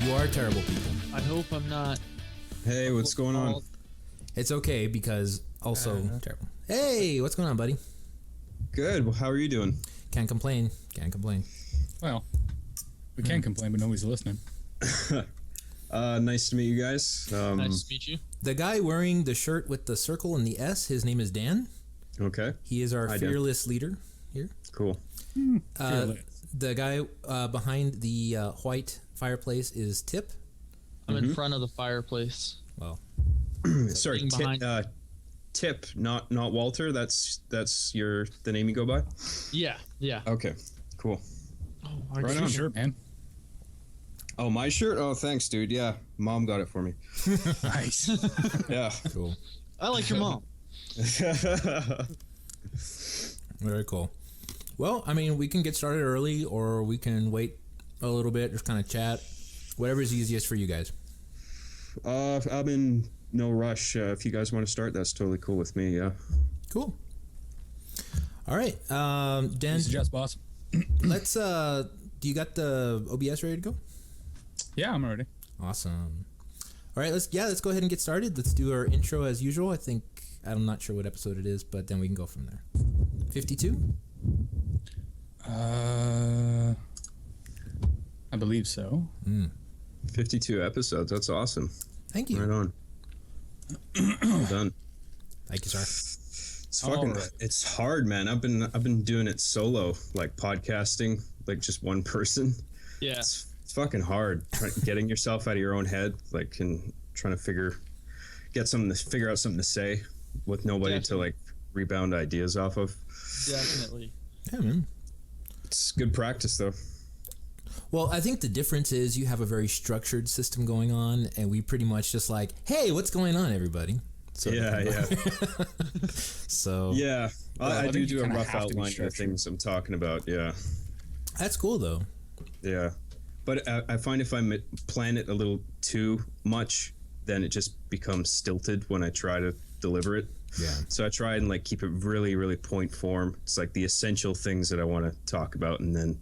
You are terrible people. I hope I'm not. Hey, what's going on? It's okay because also terrible. Hey, what's going on, buddy? Good. Well, how are you doing? Can't complain. Can't complain. Well, we can complain, but nobody's listening. Nice to meet you guys. Nice to meet you. The guy wearing the shirt with the circle and the S, his name is Dan. Okay. He is our fearless leader here. Cool. The guy behind the white fireplace is Tip. I'm in front of the fireplace. Well, sorry, Tip, not Walter. That's the name you go by. Yeah. Okay, cool. Oh, Right on. Shirt, man. Oh, my shirt. Oh, thanks, dude. Yeah, Mom got it for me. Nice. Yeah. cool. I like your mom. Very cool. Well, I mean, we can get started early, or we can wait a little bit, just kind of chat. Whatever's easiest for you guys. I'm in no rush. If you guys want to start, that's totally cool with me. Yeah. Cool. All right, Dan. Suggest, boss. Let's. Do you got the OBS ready to go? Yeah, I'm ready. Awesome. All right, let's go ahead and get started. Let's do our intro as usual. I'm not sure what episode it is, but then we can go from there. 52? I believe so. 52 episodes. That's awesome. Thank you. Right on. Well done. Thank you, sir. It's fucking. Right. It's hard, man. I've been doing it solo, like podcasting, like just one person. Yeah. It's fucking hard getting yourself out of your own head, like, and trying to figure out something to say with nobody to like rebound ideas off of. Definitely. Yeah, man. It's good practice, though. Well, I think the difference is you have a very structured system going on, and we pretty much just like, hey, what's going on, everybody? So Yeah. So Yeah, I think do you a kinda rough have to be outline of structured. things I'm talking about. Yeah, that's cool, though. yeah. But I find if I plan it a little too much, then it just becomes stilted when I try to deliver it. Yeah. So I try and like keep it really, really point form. It's like the essential things that I want to talk about, and then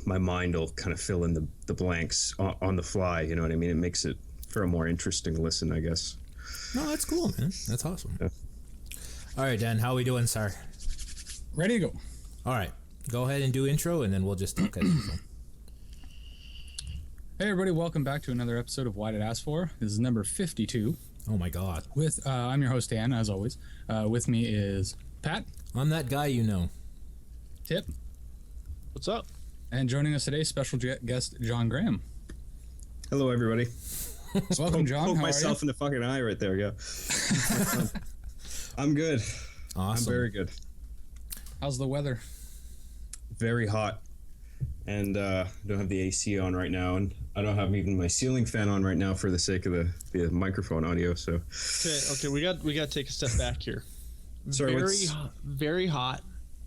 my mind will kind of fill in the blanks on the fly. You know what I mean? It makes it for a more interesting listen, I guess. No, that's cool, man. That's awesome. Yeah. All right, Dan, how are we doing, sir? Ready to go. All right. Go ahead and do intro, and then we'll just talk as usual. Hey, everybody. Welcome back to another episode of Why Did I Ask For? This is number 52. Oh, my God. With I'm your host, Dan, as always. With me is Pat, I'm that guy you know. Tip, What's up? and joining us today, special guest Jon Graham. Hello, everybody. Welcome, John. Poke How myself are in the fucking eye right there. Yeah. I'm good. Awesome. I'm very good. you? How's the weather? Very hot, and I don't have the AC on right now, and I don't have even my ceiling fan on right now for the sake of the microphone audio. So Okay. We got to take a step back here. Sorry, Very hot,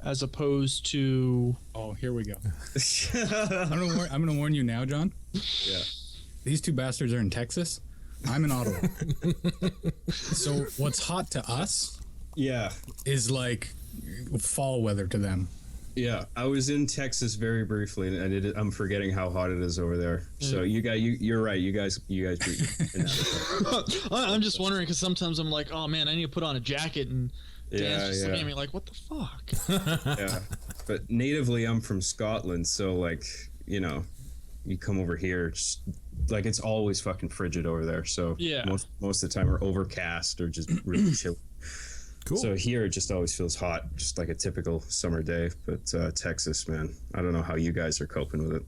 as opposed to. Oh, here we go. I'm gonna warn you now, John. yeah, These two bastards are in Texas. I'm in Ottawa. So what's hot to us yeah, is like fall weather to them. yeah. I was in Texas very briefly, and I'm forgetting how hot it is over there. So you're right. You guys beat me in that. I'm just wondering because sometimes I'm like, oh man, I need to put on a jacket, and Dan's just looking yeah. at me like, what the fuck? Yeah, but natively I'm from Scotland, so like, you know, you come over here, just, like, it's always fucking frigid over there. So Yeah. most of the time, or overcast, or just really chilly. Cool. So here it just always feels hot, just like a typical summer day. But Texas, man, I don't know how you guys are coping with it.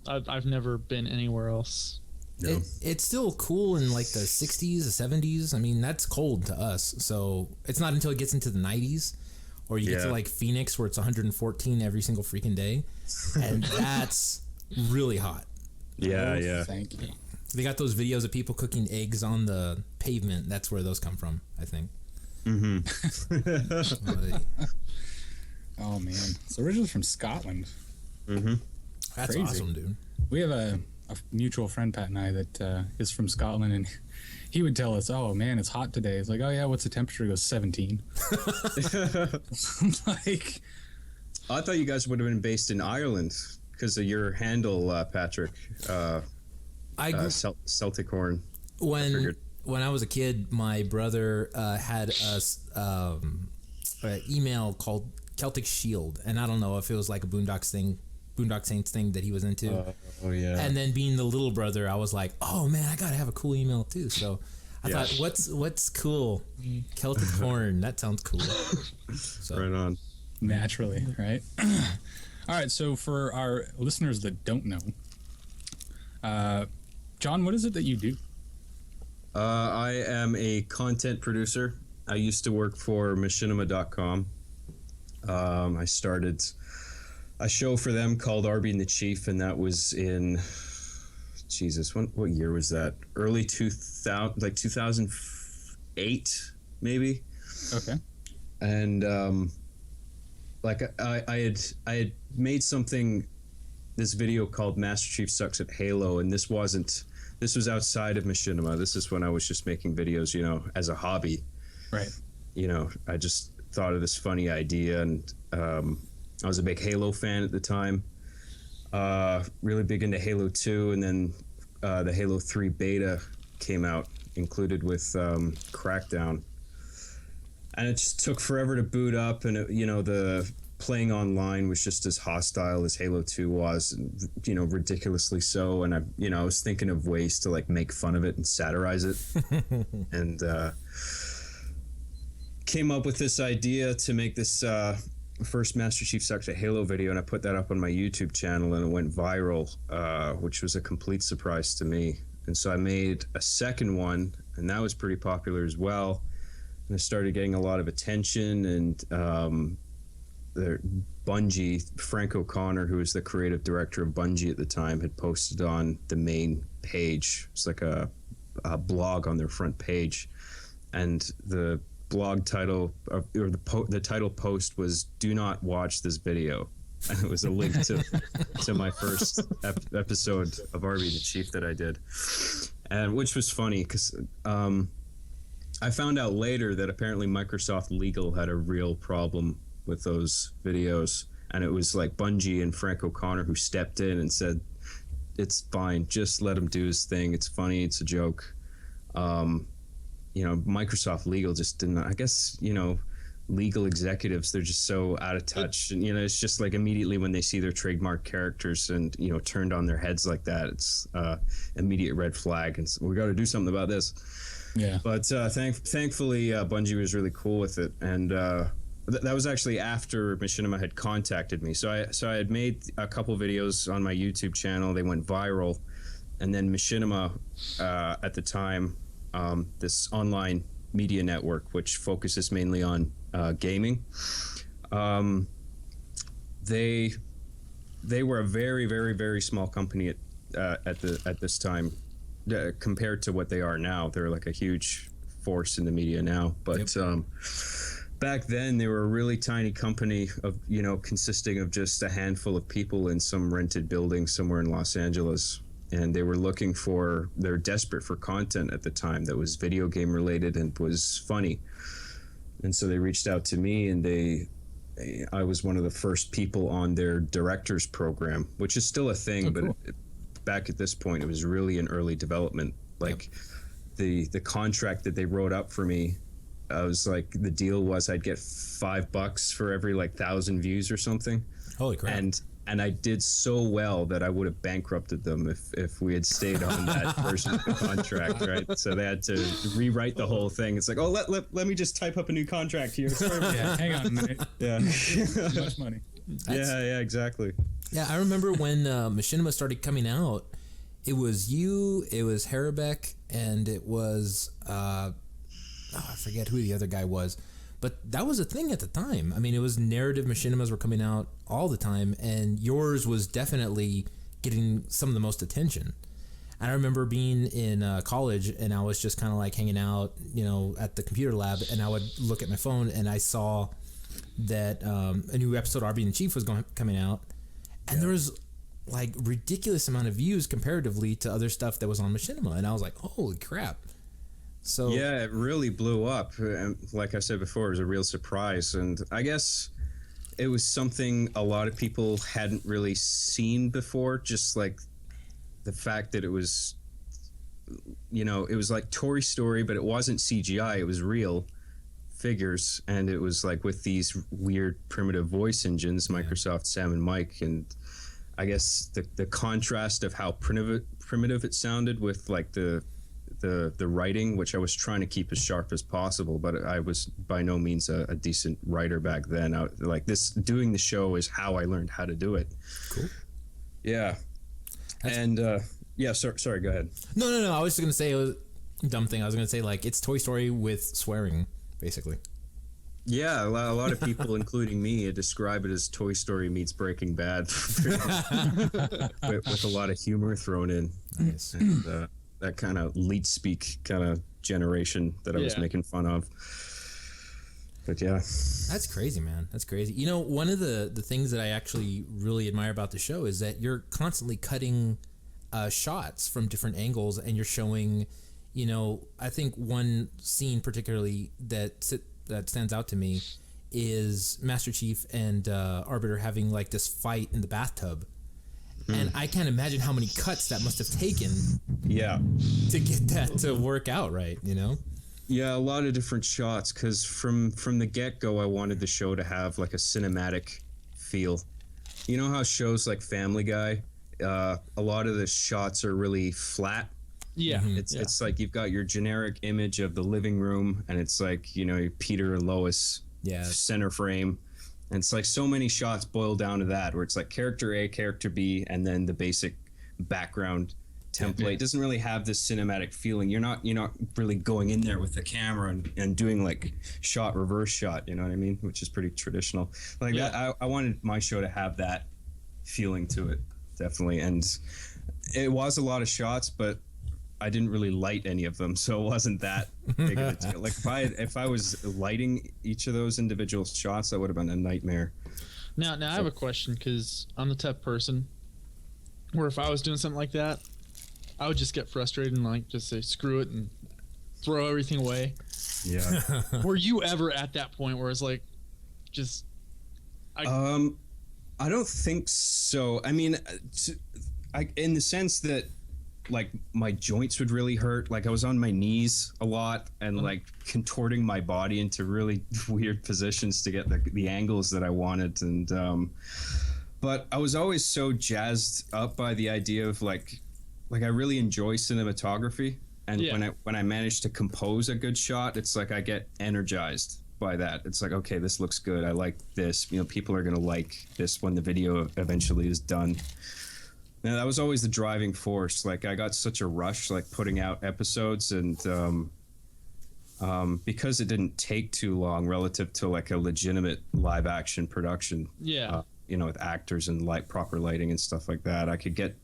I've never been anywhere else. No. It's still cool in like the 60s, the 70s. I mean, that's cold to us. So it's not until it gets into the 90s or you get to Yeah. like Phoenix where it's 114 every single freaking day. And that's really hot. Yeah, Oh, yeah. Thank you. They got those videos of people cooking eggs on the pavement. That's where those come from, I think. Oh man, it's originally from Scotland. That's Crazy. awesome, dude. We have a mutual friend, Pat and I, that is from Scotland, and he would tell us, "Oh man, it's hot today." It's like, "Oh yeah, what's the temperature?" He goes, 17. Like, I thought you guys would have been based in Ireland because of your handle, Patrick. I grew, Celtic horn. when I was a kid, my brother had an email called Celtic Shield, and I don't know if it was like a Boondock Saints thing that he was into. Oh yeah. And then being the little brother, I was like, oh man, I gotta have a cool email too. So I thought, what's cool? Celtic horn. That sounds cool. So. Right on. Naturally, right? All right. So for our listeners that don't know, John, what is it that you do? I am a content producer. I used to work for Machinima.com. I started a show for them called Arby and the Chief, and that was in, Jesus, what year was that? Early 2000, like 2008, maybe. Okay. And like I had made something, this video called Master Chief Sucks at Halo, and this was outside of Machinima. This is when I was just making videos, as a hobby. Right. I just thought of this funny idea, and I was a big Halo fan at the time. Really big into Halo 2, and then the Halo 3 beta came out, included with Crackdown. And it just took forever to boot up, and the playing online was just as hostile as Halo 2 was, and, ridiculously so. And I was thinking of ways to like make fun of it and satirize it, and came up with this idea to make this first Master Chief Sucks at Halo video, and I put that up on my YouTube channel, and it went viral, which was a complete surprise to me. And so I made a second one, and that was pretty popular as well. And I started getting a lot of attention, and Bungie, Frank O'Connor, who was the creative director of Bungie at the time, had posted on the main page. It's like a blog on their front page, and the blog title the title post was "Do not watch this video," and it was a link to my first episode of Arby the Chief that I did, and which was funny because I found out later that apparently Microsoft Legal had a real problem with those videos, and it was like Bungie and Frank O'Connor who stepped in and said, "It's fine, just let him do his thing. It's funny, it's a joke." Microsoft Legal just didn't. I guess legal executives, they're just so out of touch, and it's just like immediately when they see their trademark characters and turned on their heads like that, it's immediate red flag, and so we got to do something about this. Yeah. But thankfully, Bungie was really cool with it, and that was actually after Machinima had contacted me. So I had made a couple videos on my YouTube channel. They went viral, and then Machinima at the time, this online media network which focuses mainly on gaming. They were a very, very, very small company at this time compared to what they are now. They're like a huge force in the media now, but back then they were a really tiny company of consisting of just a handful of people in some rented building somewhere in Los Angeles. And they're desperate for content at the time that was video game related and was funny. And so they reached out to me, and I was one of the first people on their directors program, which is still a thing, cool. but back at this point, it was really in early development. Like the contract that they wrote up for me, I was like, the deal was I'd get $5 for every 1,000 views or something. Holy crap. And I did so well that I would have bankrupted them if we had stayed on that version of the contract, right? So they had to rewrite the whole thing. It's like, oh, let me just type up a new contract here. Yeah, hang on a minute. Yeah. Too much money. Yeah, exactly. Yeah, I remember when Machinima started coming out, it was you, it was Harabeck, and it was, I forget who the other guy was. But that was a thing at the time. I mean, it was narrative Machinimas were coming out all the time, and yours was definitely getting some of the most attention. And I remember being in college, and I was just kind of like hanging out, at the computer lab, and I would look at my phone, and I saw that a new episode of Arby and the Chief was coming out, and there was like ridiculous amount of views comparatively to other stuff that was on Machinima, and I was like, holy crap. So yeah, it really blew up. And like I said before, it was a real surprise. And I guess it was something a lot of people hadn't really seen before. Just like the fact that it was it was like Toy Story, but it wasn't CGI. It was real figures, and it was like with these weird primitive voice engines, Microsoft Sam and Mike, and I guess the contrast of how primitive it sounded with like the writing, which I was trying to keep as sharp as possible, but I was by no means a decent writer back then. Doing the show is how I learned how to do it. Cool. Yeah. Sorry, go ahead. No. I was just going to say, it was a dumb thing. I was going to say, like, it's Toy Story with swearing, basically. Yeah, a lot of people, including me, describe it as Toy Story meets Breaking Bad, with a lot of humor thrown in. Nice. And, that kind of leet speak kind of generation that I was making fun of. But yeah. That's crazy, man. That's crazy. You know, one of the things that I actually really admire about the show is that you're constantly cutting shots from different angles, and you're showing, I think one scene particularly that stands out to me is Master Chief and Arbiter having like this fight in the bathtub. And I can't imagine how many cuts that must have taken to get that to work out right, Yeah, a lot of different shots, because from the get-go, I wanted the show to have like a cinematic feel. You know how shows like Family Guy, a lot of the shots are really flat. Yeah. It's like you've got your generic image of the living room, and it's like, Peter and Lois center frame. And it's like so many shots boil down to that, where it's like character A, character B, and then the basic background template. It doesn't really have this cinematic feeling. You're not really going in there with the camera and doing like shot, reverse shot, you know what I mean? Which is pretty traditional. Like that, I wanted my show to have that feeling to it, definitely. And it was a lot of shots, but I didn't really light any of them, so it wasn't that big of a deal. Like if I was lighting each of those individual shots, that would have been a nightmare. Now I have a question, because I'm the type of person where if I was doing something like that, I would just get frustrated and like just say screw it and throw everything away. Yeah. Were you ever at that point where it's like, just? I don't think so. I mean, in the sense that, like, my joints would really hurt. Like, I was on my knees a lot and like contorting my body into really weird positions to get the angles that I wanted. And but I was always so jazzed up by the idea of like I really enjoy cinematography, and when I manage to compose a good shot, it's like I get energized by that. It's like, okay, this looks good, I like this, people are gonna like this when the video eventually is done. Now, that was always the driving force. Like, I got such a rush, like, putting out episodes, and because it didn't take too long relative to, like, a legitimate live-action production, with actors and proper lighting and stuff like that, I could get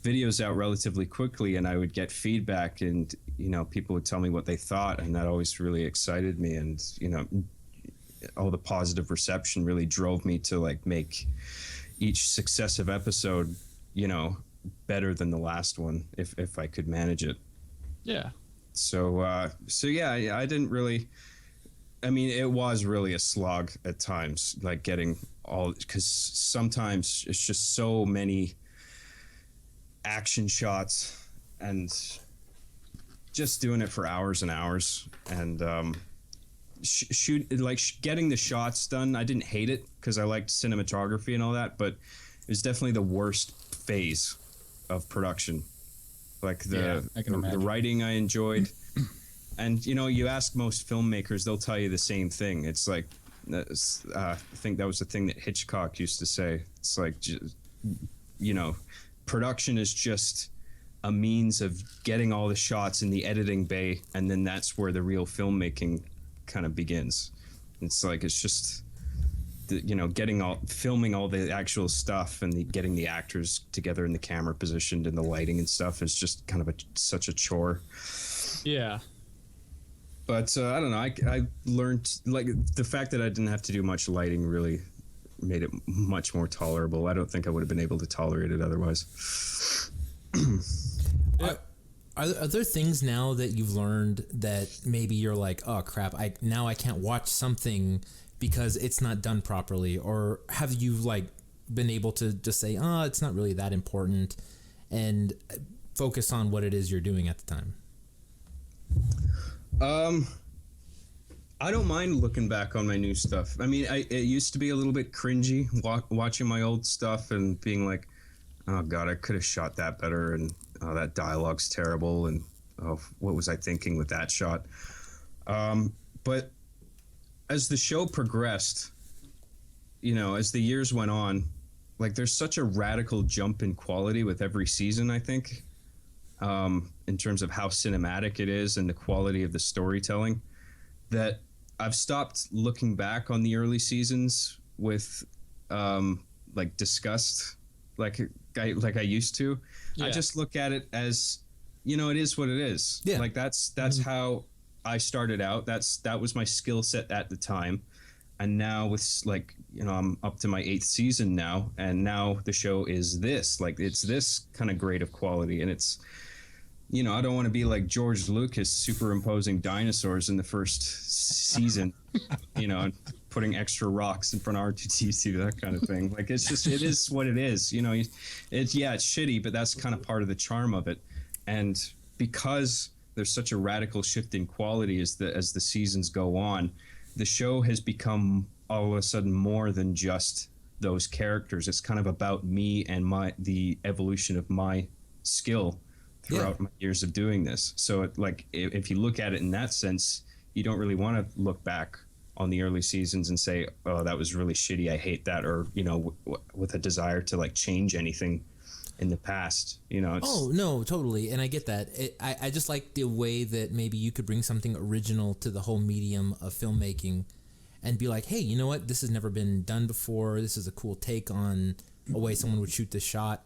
videos out relatively quickly, and I would get feedback, and, people would tell me what they thought, and that always really excited me, and, all the positive reception really drove me to, like, make each successive episode better than the last one if I could manage it. Yeah. So I didn't really, I mean, it was really a slog at times, like getting all, because sometimes it's just so many action shots and just doing it for hours and hours, and getting the shots done. I didn't hate it because I liked cinematography and all that, but it was definitely the worst phase of production. Like the writing I enjoyed, and you ask most filmmakers, they'll tell you the same thing. It's like, I think that was the thing that Hitchcock used to say. It's like, production is just a means of getting all the shots in the editing bay, and then that's where the real filmmaking kind of begins. It's like, it's just filming all the actual stuff and getting the actors together and the camera positioned and the lighting and stuff is just kind of such a chore. Yeah. But I don't know. I learned, like, the fact that I didn't have to do much lighting really made it much more tolerable. I don't think I would have been able to tolerate it otherwise. Are there things now that you've learned that maybe you're like, oh crap, I can't watch something because it's not done properly? Or have you like been able to just say, oh, it's not really that important? And focus on what it is you're doing at the time? I don't mind looking back on my new stuff. I mean, it used to be a little bit cringy watching my old stuff and being like, oh God, I could have shot that better, and oh, that dialogue's terrible, and oh, what was I thinking with that shot? But as the show progressed, you know, as the years went on, like there's such a radical jump in quality with every season, I think, in terms of how cinematic it is and the quality of the storytelling, that I've stopped looking back on the early seasons with like disgust, like I used to. Yeah. I just look at it as, you know, it is what it is. Yeah. Like that's how I started out. That was my skill set at the time. And now with, like, you know, I'm up to my 8th season now, and now the show is this, like, it's this kind of grade of quality. And it's, you know, I don't want to be like George Lucas superimposing dinosaurs in the first season, you know, and putting extra rocks in front of R2-D2, that kind of thing. Like, it's just, it is what it is, you know. It's shitty, but that's kind of part of the charm of it. And because there's such a radical shift in quality as the seasons go on, the show has become all of a sudden more than just those characters. It's kind of about me and the evolution of my skill throughout my years of doing this. So if you look at it in that sense, you don't really want to look back on the early seasons and say, oh, that was really shitty, I hate that, or, you know, with a desire to like change anything in the past, you know. Oh no, totally, and I get that. I just like the way that maybe you could bring something original to the whole medium of filmmaking, and be like, hey, you know what? This has never been done before. This is a cool take on a way someone would shoot this shot,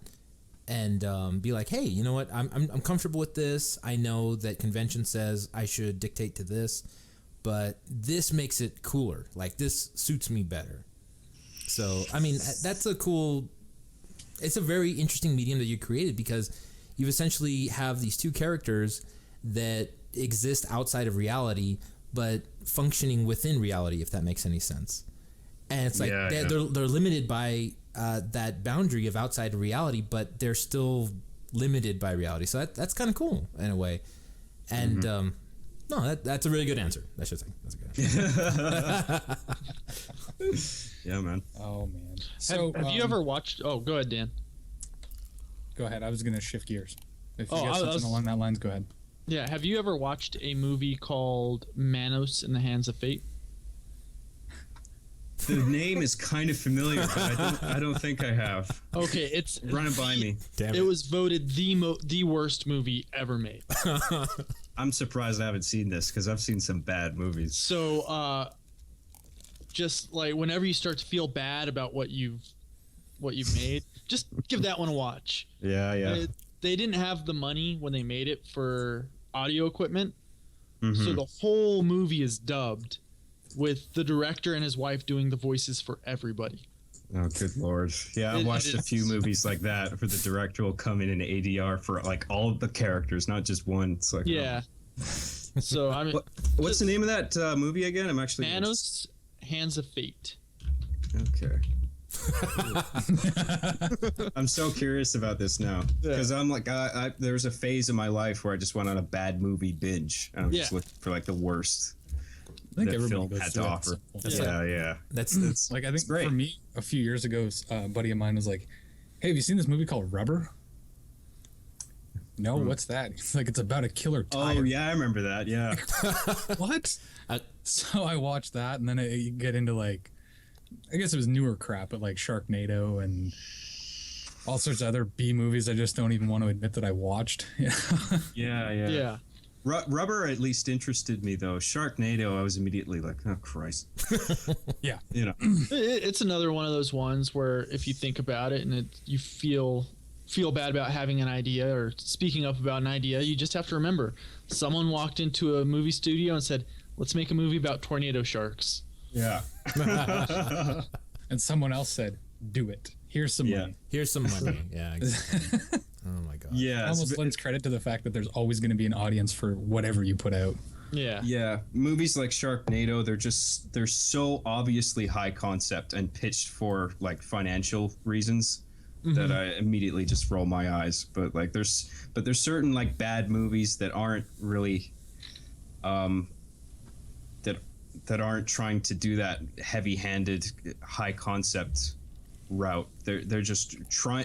and be like, hey, you know what? I'm comfortable with this. I know that convention says I should dictate to this, but this makes it cooler. Like, this suits me better. So I mean, that's a cool. It's a very interesting medium that you created, because you essentially have these two characters that exist outside of reality, but functioning within reality, if that makes any sense. And it's like they're limited by that boundary of outside of reality, but they're still limited by reality. So that's kind of cool in a way. And no, that's a really good answer. I should say that's a good answer. Yeah, man. Oh man. So have you ever watched? Oh, go ahead, Dan. Go ahead. I was gonna shift gears. If you got something along that lines, go ahead. Yeah. Have you ever watched a movie called Manos in the Hands of Fate? The name is kind of familiar, but I don't think I have. Okay, it's run it by me. Damn it was voted the worst movie ever made. I'm surprised I haven't seen this, because I've seen some bad movies. So, just like whenever you start to feel bad about what you've made, just give that one a watch. Yeah. They didn't have the money when they made it for audio equipment, so the whole movie is dubbed, with the director and his wife doing the voices for everybody. Oh, good Lord. Yeah, I've watched a few movies like that, where the director will come in ADR for like all of the characters, not just one. It's like, yeah. So I mean, what's the name of that movie again? I'm actually Manos, Hands of Fate. Okay. I'm so curious about this now, because I'm like, there was a phase in my life where I just went on a bad movie binge, and I'm just looking for like the worst. I think everybody goes through that. That's like, I think great. For me, a few years ago, a buddy of mine was like, hey, have you seen this movie called Rubber? No, what's that? It's like, it's about a killer tire. Oh yeah, I remember that. Yeah. What? So I watched that, and then I get into like, I guess it was newer crap, but like Sharknado and all sorts of other B movies I just don't even want to admit that I watched. Yeah. Rubber at least interested me, though. Sharknado, I was immediately like, oh Christ. Yeah. You know, it's another one of those ones where if you think about it and you feel bad about having an idea or speaking up about an idea, you just have to remember someone walked into a movie studio and said, let's make a movie about tornado sharks. Yeah. And someone else said, do it. Here's some money. Here's some money. Yeah. Exactly. Oh my God. Yeah. It almost lends credit to the fact that there's always going to be an audience for whatever you put out. Yeah. Yeah. Movies like Sharknado, they're so obviously high concept and pitched for like financial reasons that I immediately just roll my eyes. But like there's certain like bad movies that aren't really that aren't trying to do that heavy-handed high concept route. They're just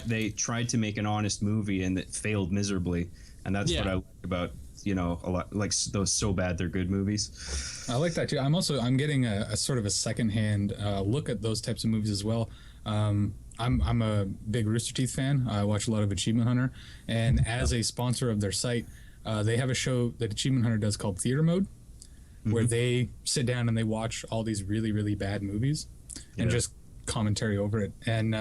they tried to make an honest movie and it failed miserably, and that's what I like about a lot like those so bad they're good movies. I like that too. I'm getting a sort of a secondhand look at those types of movies as well. I'm a big Rooster Teeth fan. I watch a lot of Achievement Hunter, and as a sponsor of their site, they have a show that Achievement Hunter does called Theater Mode, where they sit down and they watch all these really, really bad movies and just commentary over it. And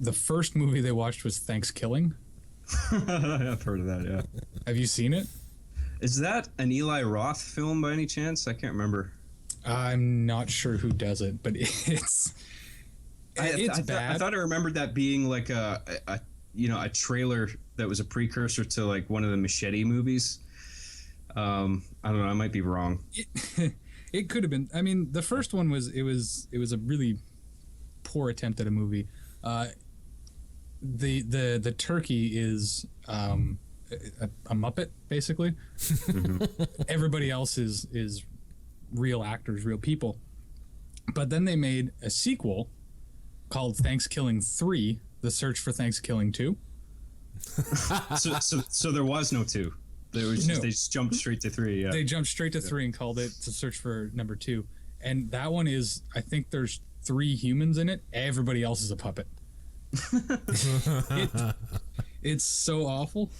the first movie they watched was Thanksgiving. I've heard of that, yeah. Have you seen it? Is that an Eli Roth film by any chance? I can't remember. I'm not sure who does it, but it's bad. I thought I remembered that being like a trailer that was a precursor to like one of the Machete movies. I don't know. I might be wrong. It could have been. I mean, the first one was a really poor attempt at a movie. The turkey is a Muppet, basically. Everybody else is real actors, real people. But then they made a sequel called Thanksgiving 3: The Search for Thanksgiving 2. So there was no 2. They just jumped straight to 3. Yeah. They jumped straight to 3 and called it To Search for number 2. And that one is, I think there's 3 humans in it. Everybody else is a puppet. It's so awful.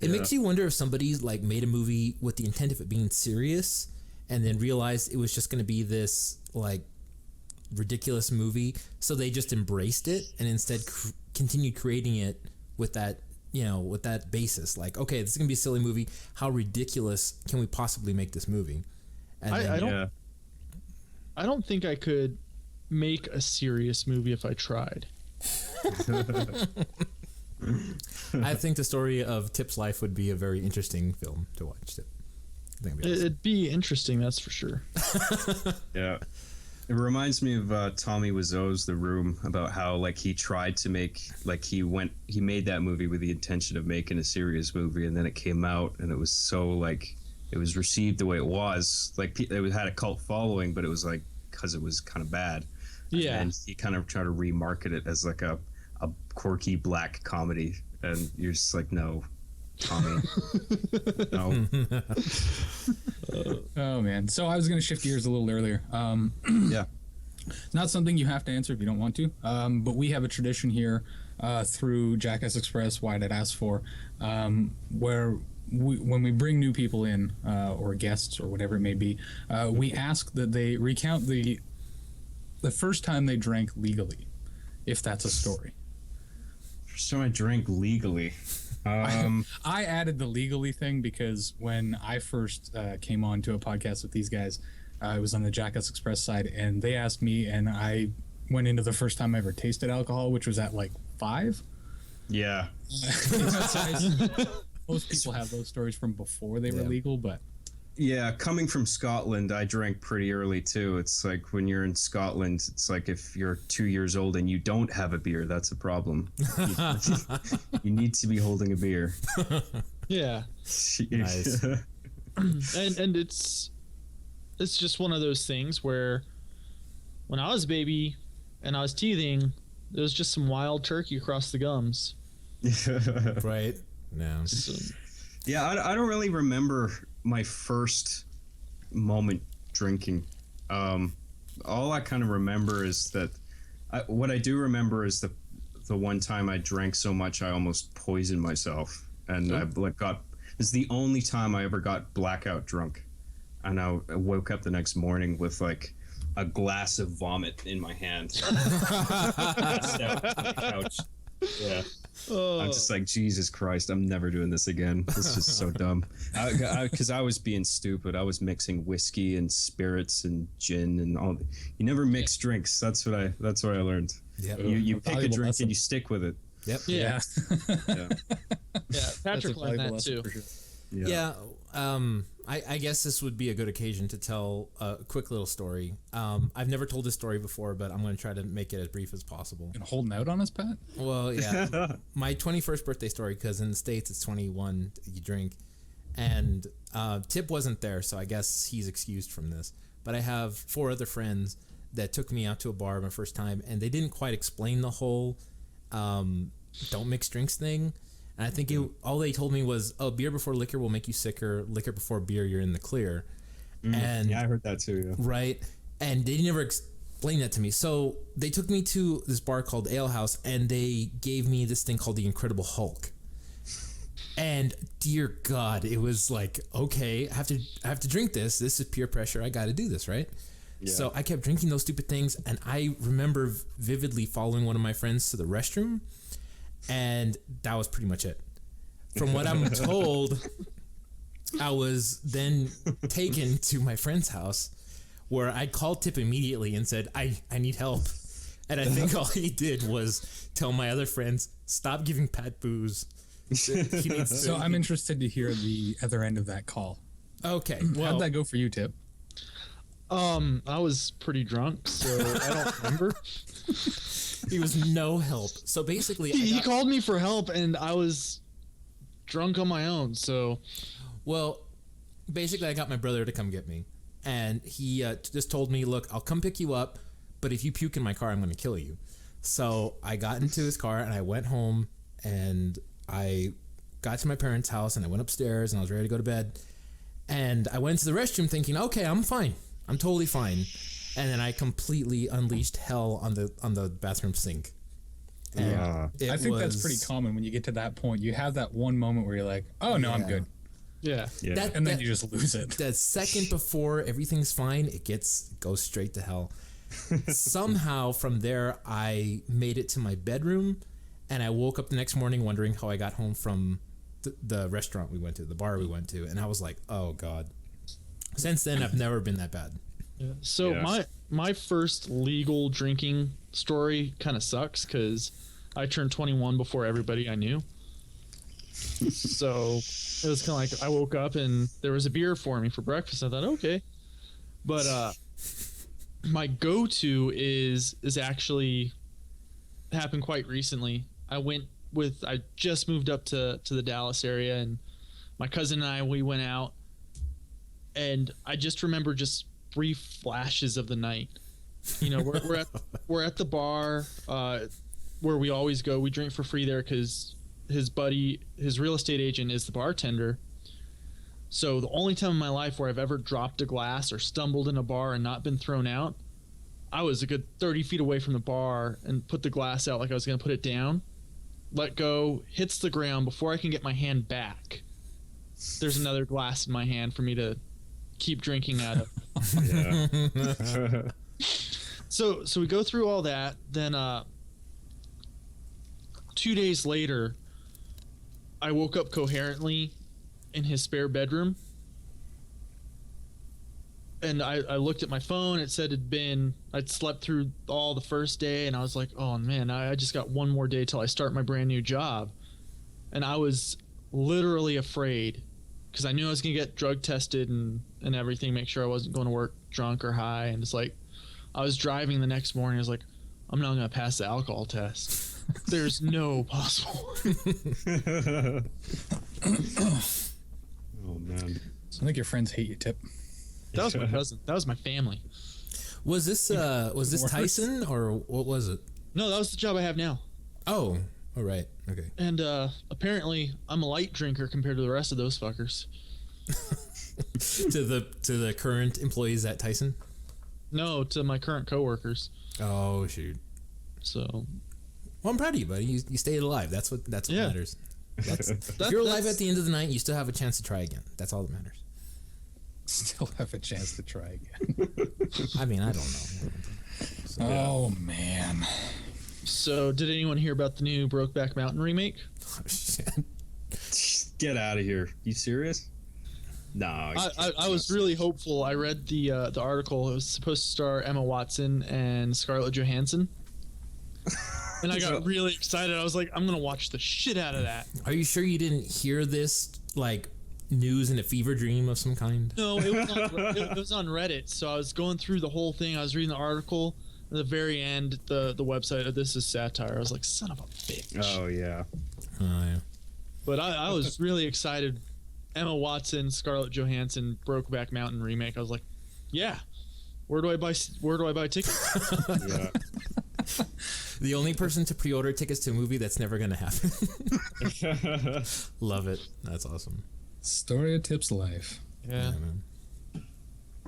It makes you wonder if somebody like made a movie with the intent of it being serious and then realized it was just going to be this like ridiculous movie, so they just embraced it and instead continued creating it with that with that basis. Like, okay, this is gonna be a silly movie. How ridiculous can we possibly make this movie? And I don't think I could make a serious movie if I tried. I think the story of Tip's life would be a very interesting film to watch. Tip. I think it'd be interesting, that's for sure. Yeah. It reminds me of Tommy Wiseau's The Room, about how like he tried to make like he made that movie with the intention of making a serious movie, and then it came out and it was so like it was received the way it was. Like it had a cult following, but it was like because it was kind of bad. Yeah. And he kind of tried to remarket it as like a quirky black comedy, and you're just like, no, Tommy. No. Oh man. So I was going to shift gears a little earlier. Yeah. Not something you have to answer if you don't want to. But we have a tradition here through Jackass Express, Why Did Ask For, where when we bring new people in or guests or whatever it may be, we ask that they recount the first time they drank legally, if that's a story. First time I drank legally. I added the legally thing because when I first came on to a podcast with these guys, I was on the Jackass Express side, and they asked me, and I went into the first time I ever tasted alcohol, which was at like 5. Yeah. Most people have those stories from before they were legal, but yeah, coming from Scotland, I drank pretty early too. It's like when you're in Scotland, it's like if you're 2 years old and you don't have a beer, that's a problem. You need to be holding a beer. Yeah. Nice. and it's just one of those things where when I was a baby and I was teething, there was just some wild turkey across the gums. Right. No. So, yeah, I don't really remember my first moment drinking. All I kind of remember is that what I do remember is the one time I drank so much I almost poisoned myself, and I like it's the only time I ever got blackout drunk, and I woke up the next morning with like a glass of vomit in my hand. Passed out on the couch. Yeah. I'm just like, Jesus Christ, I'm never doing this again. This is just so dumb. Because I was being stupid. I was mixing whiskey and spirits and gin and all. You never mix drinks. That's what I learned. Yep. You pick a drink and you stick with it. Yep. yeah. Yeah. Yeah. Patrick learned that too. Yeah. I guess this would be a good occasion to tell a quick little story. I've never told this story before, but I'm going to try to make it as brief as possible. And holding out on us, Pat? Well, yeah. My 21st birthday story, because in the States it's 21, you drink. And Tip wasn't there, so I guess he's excused from this. But I have 4 other friends that took me out to a bar my first time, and they didn't quite explain the whole don't mix drinks thing. And I think all they told me was, oh, beer before liquor will make you sicker. Liquor before beer, you're in the clear. And yeah, I heard that too. Yeah. Right. And they never explained that to me. So they took me to this bar called Ale House, and they gave me this thing called the Incredible Hulk. And dear God, it was like, okay, I have to drink this. This is peer pressure. I got to do this, right? Yeah. So I kept drinking those stupid things, and I remember vividly following one of my friends to the restroom. And that was pretty much it. From what I'm told, I was then taken to my friend's house where I called Tip immediately and said, I need help. And I think all he did was tell my other friends, stop giving Pat booze. So I'm interested to hear the other end of that call. Okay. Well, how'd that go for you, Tip? I was pretty drunk, so I don't remember. He was no help. So basically, he called me for help, and I was drunk on my own. So, well, basically, I got my brother to come get me, and he just told me, "Look, I'll come pick you up, but if you puke in my car, I'm going to kill you." So I got into his car and I went home, and I got to my parents' house, and I went upstairs, and I was ready to go to bed, and I went to the restroom thinking, "Okay, I'm fine. I'm totally fine." And then I completely unleashed hell on the bathroom sink. And I think that's pretty common when you get to that point. You have that one moment where you're like, "Oh no, I'm good." Yeah. And then you just lose it. The second before everything's fine, it goes straight to hell. Somehow from there, I made it to my bedroom, and I woke up the next morning wondering how I got home from the restaurant we went to, the bar we went to, and I was like, "Oh God." Since then, I've never been that bad. Yeah. So my first legal drinking story kind of sucks because I turned 21 before everybody I knew. So it was kind of like I woke up and there was a beer for me for breakfast. I thought, okay, but my go-to is actually happened quite recently. I just moved up to the Dallas area, and my cousin and we went out, and I just remember just brief flashes of the night. You know, we're at the bar where we always go. We drink for free there because his real estate agent is the bartender. So the only time in my life where I've ever dropped a glass or stumbled in a bar and not been thrown out, I was a good 30 feet away from the bar and put the glass out like I was going to put it down, let go, hits the ground. Before I can get my hand back, there's another glass in my hand for me to keep drinking out of. Yeah. So we go through all that. Then 2 days later, I woke up coherently in his spare bedroom, and I looked at my phone. It said I'd slept through all the first day, and I was like, oh man, I just got one more day till I start my brand new job. And I was literally afraid because I knew I was gonna get drug tested and everything, make sure I wasn't going to work drunk or high. And it's like, I was driving the next morning, I was like, I'm not gonna pass the alcohol test. There's no possible. Oh man. I think your friends hate you, Tip. That was my cousin. That was my family. Was this Tyson or what was it? No, that was the job I have now. Oh, all right, okay. And apparently, I'm a light drinker compared to the rest of those fuckers. to the current employees at Tyson? No, to my current coworkers. Oh shoot. So, well, I'm proud of you, buddy. You stayed alive. That's what matters. If you're alive at the end of the night, you still have a chance to try again. That's all that matters. Still have a chance to try again. I mean, I don't know. So, oh man. So, did anyone hear about the new Brokeback Mountain remake? Oh, shit. Get out of here. You serious? No. I was really hopeful. I read the article. It was supposed to star Emma Watson and Scarlett Johansson. And I got really excited. I was like, I'm going to watch the shit out of that. Are you sure you didn't hear this, like, news in a fever dream of some kind? No, it was on Reddit. So I was going through the whole thing. I was reading the article. At the very end, the website of This Is Satire. I was like, son of a bitch. Oh yeah. Oh yeah. But I was really excited. Emma Watson, Scarlett Johansson, Brokeback Mountain remake. I was like, yeah. Where do I buy tickets? Yeah. The only person to pre-order tickets to a movie that's never going to happen. Love it. That's awesome. Story of Tip's life. Yeah. Man.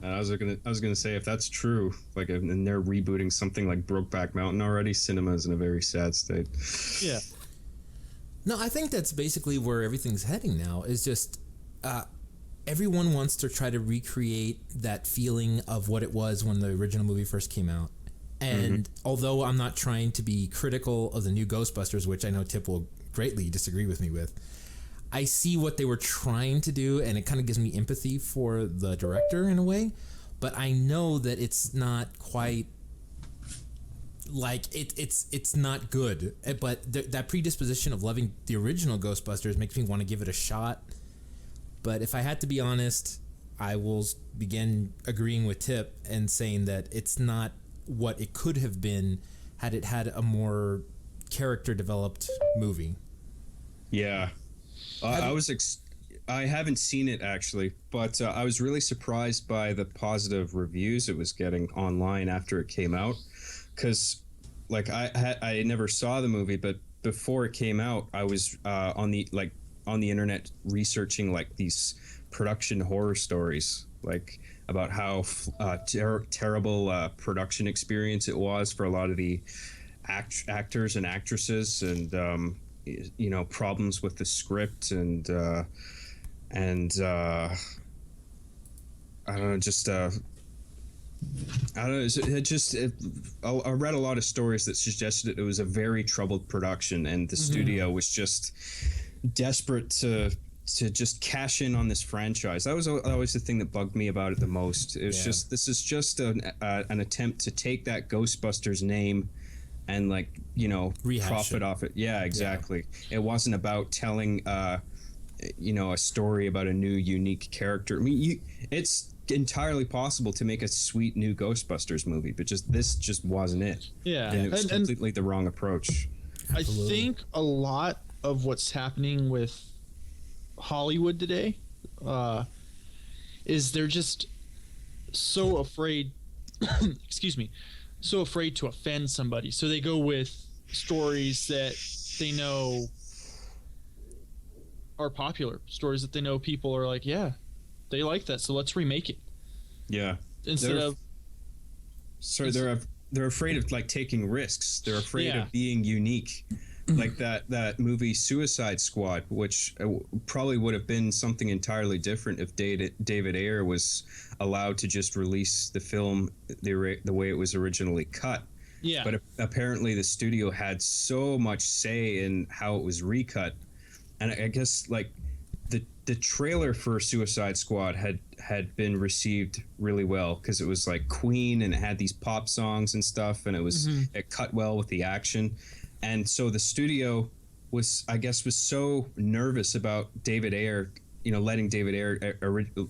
And I was gonna say, if that's true, like, and they're rebooting something like Brokeback Mountain already, cinema is in a very sad state. Yeah. No, I think that's basically where everything's heading now. Is just everyone wants to try to recreate that feeling of what it was when the original movie first came out. And although I'm not trying to be critical of the new Ghostbusters, which I know Tip will greatly disagree with me with, I see what they were trying to do, and it kind of gives me empathy for the director in a way. But I know that it's not quite like it's not good. But that predisposition of loving the original Ghostbusters makes me want to give it a shot. But if I had to be honest, I will begin agreeing with Tip and saying that it's not what it could have been had it had a more character developed movie. Yeah. I haven't seen it actually, but I was really surprised by the positive reviews it was getting online after it came out, because like I never saw the movie, but before it came out, I was on the internet researching like these production horror stories, like about how terrible production experience it was for a lot of the actors and actresses, and problems with the script, and I don't know, just I don't know. I read a lot of stories that suggested it was a very troubled production, and the studio was just desperate to just cash in on this franchise. That was always the thing that bugged me about it the most. It was just, this is just an attempt to take that Ghostbusters name and profit off it. Yeah, exactly. Yeah. It wasn't about telling a story about a new unique character. I mean, it's entirely possible to make a sweet new Ghostbusters movie, but this just wasn't it. Yeah, and it was completely the wrong approach. I think a lot of what's happening with Hollywood today is they're just so afraid so afraid to offend somebody, so they go with stories that they know are popular, stories that they know people are like, yeah, they like that, so let's remake it. Yeah, they're afraid of like taking risks. They're afraid of being unique. Like that movie Suicide Squad, which probably would have been something entirely different if David Ayer was allowed to just release the film the way it was originally cut. Yeah. But apparently the studio had so much say in how it was recut, and I guess like the trailer for Suicide Squad had been received really well because it was like Queen and it had these pop songs and stuff, and it cut well with the action. And so the studio was so nervous about David Ayer, letting David Ayer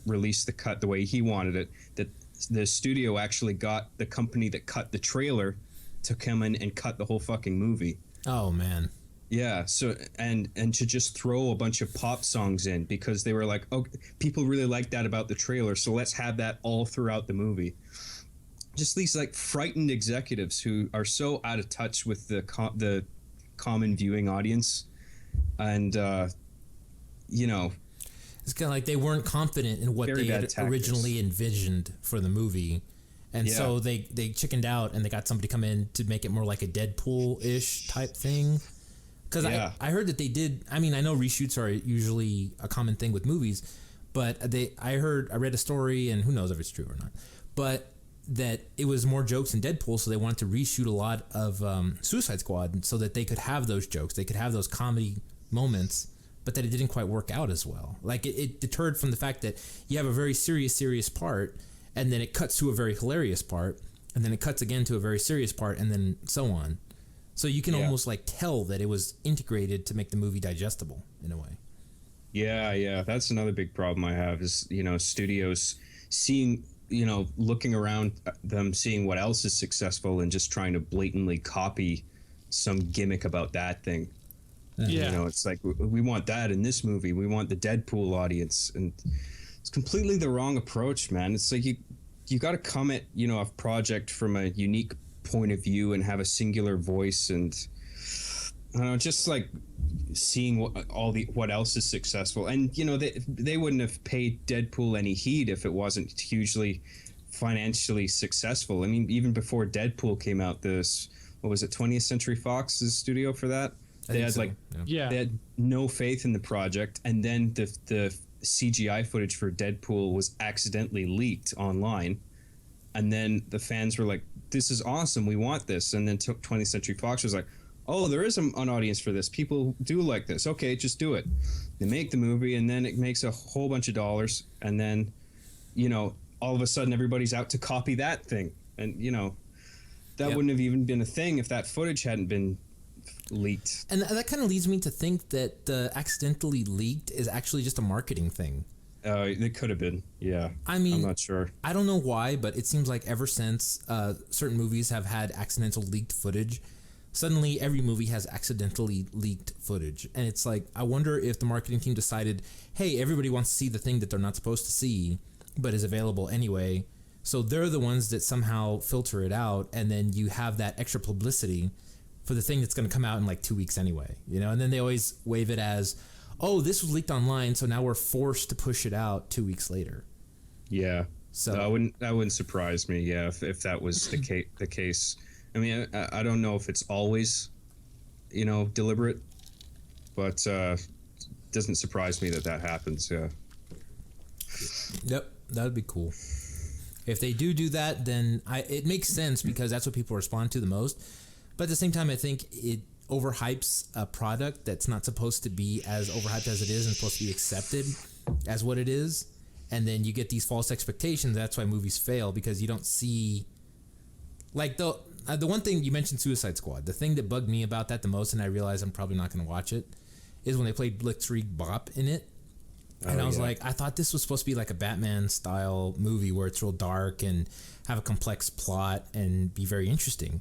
release the cut the way he wanted it, that the studio actually got the company that cut the trailer to come in and cut the whole fucking movie. Oh man. Yeah. So and to just throw a bunch of pop songs in because they were like, oh, people really like that about the trailer, so let's have that all throughout the movie. Just these like frightened executives who are so out of touch with the common viewing audience, and it's kind of like they weren't confident in what they had originally envisioned for the movie, and so they chickened out and they got somebody to come in to make it more like a Deadpool-ish type thing. Because I heard that they did. I mean, I know reshoots are usually a common thing with movies, but I read a story, and who knows if it's true or not, but that it was more jokes in Deadpool, so they wanted to reshoot a lot of Suicide Squad so that they could have those jokes, they could have those comedy moments, but that it didn't quite work out as well. Like it deterred from the fact that you have a very serious part, and then it cuts to a very hilarious part, and then it cuts again to a very serious part, and then so on. So you can almost like tell that it was integrated to make the movie digestible in a way. Yeah, that's another big problem I have is, studios seeing, looking around them, seeing what else is successful and just trying to blatantly copy some gimmick about that thing. Yeah. It's like, we want that in this movie. We want the Deadpool audience. And it's completely the wrong approach, man. It's like you got to come at, a project from a unique point of view and have a singular voice. And I don't know, just like seeing what else is successful. And, they wouldn't have paid Deadpool any heed if it wasn't hugely financially successful. I mean, even before Deadpool came out, what was it, 20th Century Fox's studio for that? They had they had no faith in the project, and then the CGI footage for Deadpool was accidentally leaked online, and then the fans were like, "This is awesome, we want this." And then 20th Century Fox was like, "Oh, there is an audience for this. People do like this. Okay, just do it." They make the movie, and then it makes a whole bunch of dollars, and then, all of a sudden everybody's out to copy that thing, and that wouldn't have even been a thing if that footage hadn't been leaked. And that kind of leads me to think that the accidentally leaked is actually just a marketing thing. It could have been, yeah. I mean, I'm not sure. I don't know why, but it seems like ever since certain movies have had accidental leaked footage, suddenly every movie has accidentally leaked footage. And it's like, I wonder if the marketing team decided, hey, everybody wants to see the thing that they're not supposed to see, but is available anyway. So they're the ones that somehow filter it out, and then you have that extra publicity for the thing that's going to come out in like 2 weeks anyway, and then they always wave it as, oh, this was leaked online, so now we're forced to push it out 2 weeks later. Yeah. So that wouldn't surprise me. Yeah. If that was the case. I mean, I don't know if it's always, deliberate, but it doesn't surprise me that happens. Yeah. Yep. That would be cool. If they do that, then it makes sense because that's what people respond to the most. But at the same time, I think it overhypes a product that's not supposed to be as overhyped as it is and supposed to be accepted as what it is. And then you get these false expectations. That's why movies fail, because you don't see... Like, the one thing, you mentioned Suicide Squad. The thing that bugged me about that the most, and I realized I'm probably not going to watch it, is when they played Blitzkrieg Bop in it. And I was like, I thought this was supposed to be like a Batman-style movie where it's real dark and have a complex plot and be very interesting.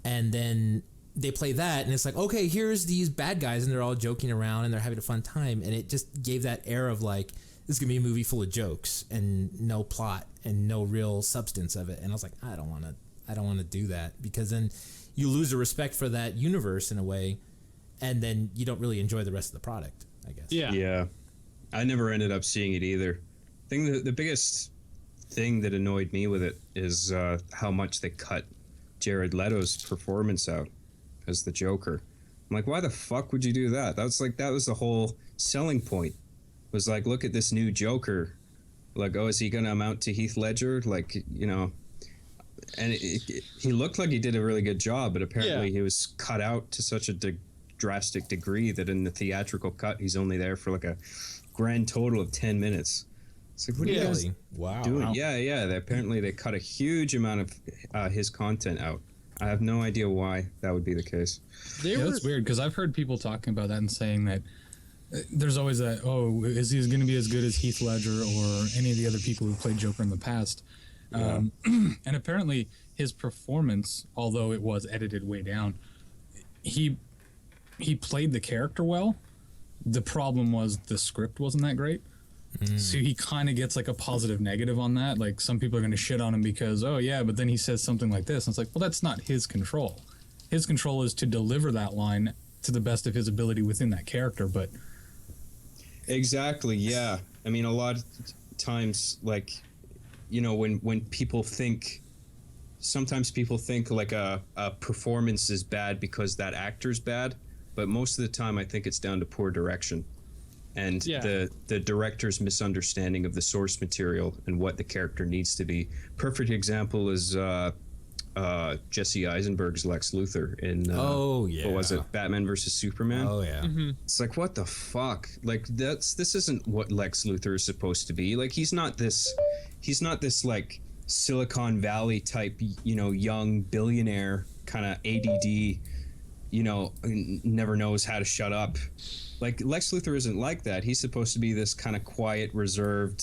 And then they play that, and it's like, okay, here's these bad guys, and they're all joking around, and they're having a fun time. And it just gave that air of like, this is going to be a movie full of jokes and no plot and no real substance of it. And I was like, I don't want to do that, because then you lose the respect for that universe in a way, and then you don't really enjoy the rest of the product, I guess. Yeah. I never ended up seeing it either. I think the biggest thing that annoyed me with it is how much they cut Jared Leto's performance out as the Joker. I'm like, why the fuck would you do that? That was the whole selling point. Was like, look at this new Joker. Like, oh, is he going to amount to Heath Ledger? Like, and he looked like he did a really good job, but apparently he was cut out to such a drastic degree that in the theatrical cut, he's only there for like a grand total of 10 minutes. It's like, what are you guys doing? Wow. Yeah. Apparently they cut a huge amount of his content out. I have no idea why that would be the case. That's weird, because I've heard people talking about that and saying that there's always that, oh, is he going to be as good as Heath Ledger or any of the other people who played Joker in the past? Yeah. And apparently his performance, although it was edited way down, he played the character well. The problem was the script wasn't that great. So he kind of gets like a positive negative on that. Like, some people are going to shit on him because, oh yeah, but then he says something like this. And it's like, well, that's not his control. His control is to deliver that line to the best of his ability within that character. But exactly, yeah. I mean, a lot of times, like, when people think, sometimes people think like a performance is bad because that actor's bad. But most of the time, I think it's down to poor direction. And the director's misunderstanding of the source material and what the character needs to be. Perfect example is Jesse Eisenberg's Lex Luthor in what was it, Batman versus Superman? Oh yeah. Mm-hmm. It's like, what the fuck? Like, this isn't what Lex Luthor is supposed to be. Like, he's not this like Silicon Valley type, young billionaire kind of ADD, never knows how to shut up. Like Lex Luthor isn't like that. He's supposed to be this kind of quiet, reserved,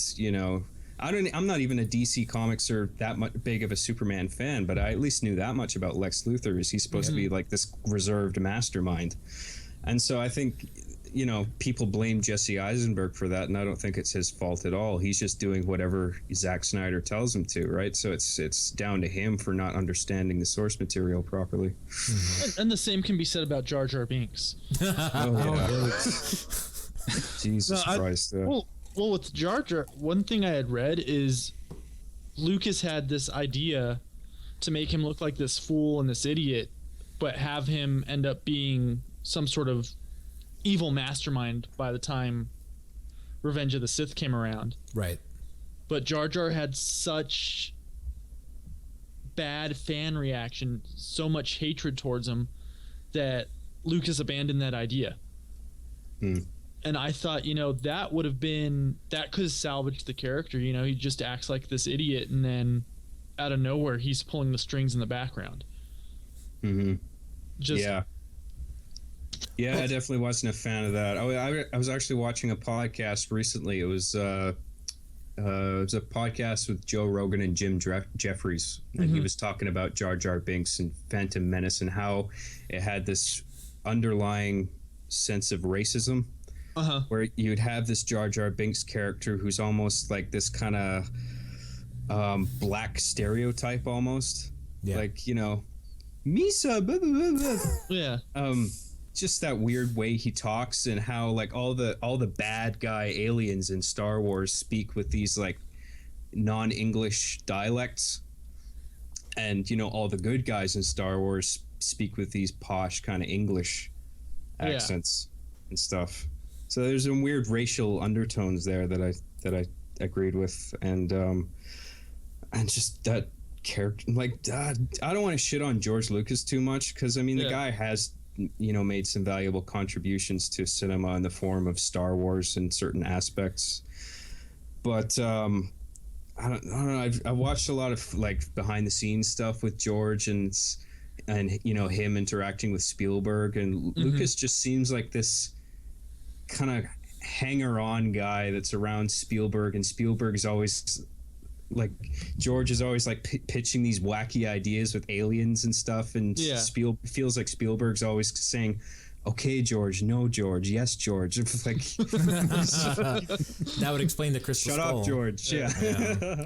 I'm not even a DC Comics or that much big of a Superman fan, but I at least knew that much about Lex Luthor. Is he's supposed to be like this reserved mastermind? And so I think, people blame Jesse Eisenberg for that, and I don't think it's his fault at all. He's just doing whatever Zack Snyder tells him to, right? So it's down to him for not understanding the source material properly. And the same can be said about Jar Jar Binks. Jesus Christ. Well, with Jar Jar, one thing I had read is Lucas had this idea to make him look like this fool and this idiot, but have him end up being some sort of evil mastermind by the time Revenge of the Sith came around. Right. But Jar Jar had such bad fan reaction, so much hatred towards him, that Lucas abandoned that idea. And I thought, that could have salvaged the character. He just acts like this idiot, and then out of nowhere, he's pulling the strings in the background. Yeah, I definitely wasn't a fan of that. I was actually watching a podcast recently. It was a podcast with Joe Rogan and Jim Jeffries, and he was talking about Jar Jar Binks and Phantom Menace and how it had this underlying sense of racism, where you'd have this Jar Jar Binks character who's almost like this kind of black stereotype almost. Yeah. Like, Misa, blah, blah, blah, blah. Yeah. Just that weird way he talks, and how like all the bad guy aliens in Star Wars speak with these like non-English dialects, and all the good guys in Star Wars speak with these posh kind of English accents and stuff. So there's some weird racial undertones there that I agreed with, and just that character, like I don't want to shit on George Lucas too much, because the guy has made some valuable contributions to cinema in the form of Star Wars in certain aspects, but I don't know. I've watched a lot of like behind the scenes stuff with George and him interacting with Spielberg, and Lucas just seems like this kind of hanger-on guy that's around Spielberg, and Spielberg's always like, George is always like pitching these wacky ideas with aliens and stuff, and feels like Spielberg's always saying, "Okay, George, no, George, yes, George." Like that would explain the Crystal Skull. Shut up, George. Yeah.